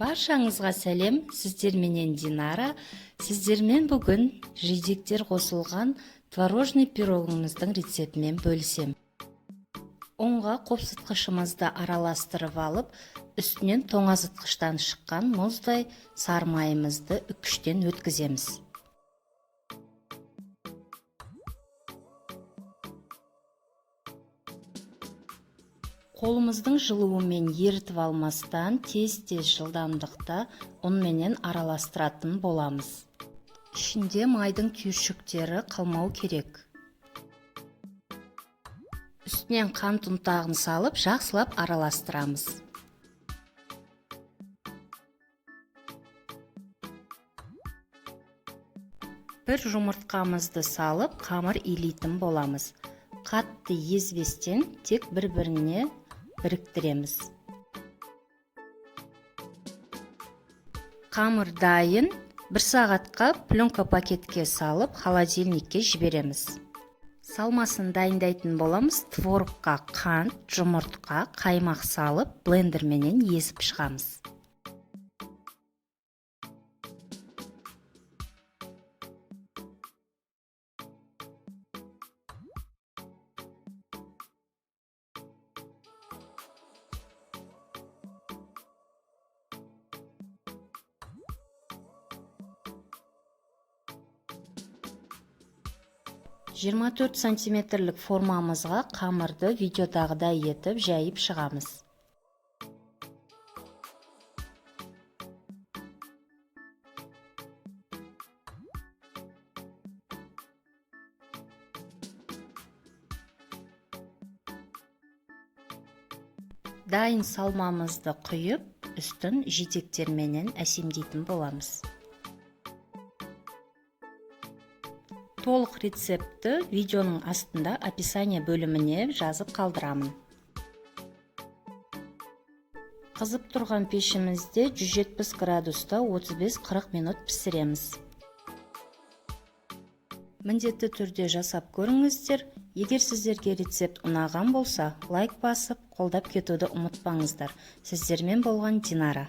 Баршаңызға сәлем, сіздерменен Динара. Сіздермен бүгін жидектер қосылған творожный пирогымыздың рецептімен бөлісем. Онға қопсытқышымызды араластырып алып, үстінен тоңазытқыштан шыққан мұздай сармайымызды үккіштен өткіземіз. Қолымыздың жылуымен ерітіп алмастан тез-тез жылдамдықта онменен араластыратын боламыз. Ішінде майдың түйіршіктері қалмау керек. Үстінен қант ұнтағын салып, жақсылап араластырамыз. Бір жұмыртқамызды салып, қамыр илейтін боламыз. Қатты езвестен тек бір-біріне біріктіреміз. Қамыр дайын, 1 сағатқа пленка пакетке салып, холодильникке жібереміз. Салмасын дайындайтын боламыз. Творогқа қант, жұмыртқа, қаймақ салып, блендерменен езіп шығамыз. «24 сантиметрлік формамызға қамырды видеодағыдай етіп жайып шығамыз. Дайын салмамызды құйып, үстін жидектерменен әсемдейтін боламыз. Толық рецепті видеоның астында описание бөліміне жазып қалдырамын. Қызып тұрған пешімізде 170 градуста 35-40 минут пісіреміз. Міндетті түрде жасап көріңіздер. Егер сіздерге рецепт ұнаған болса, лайк басып, қолдап кетуді ұмытпаңыздар. Сіздермен болған Динара.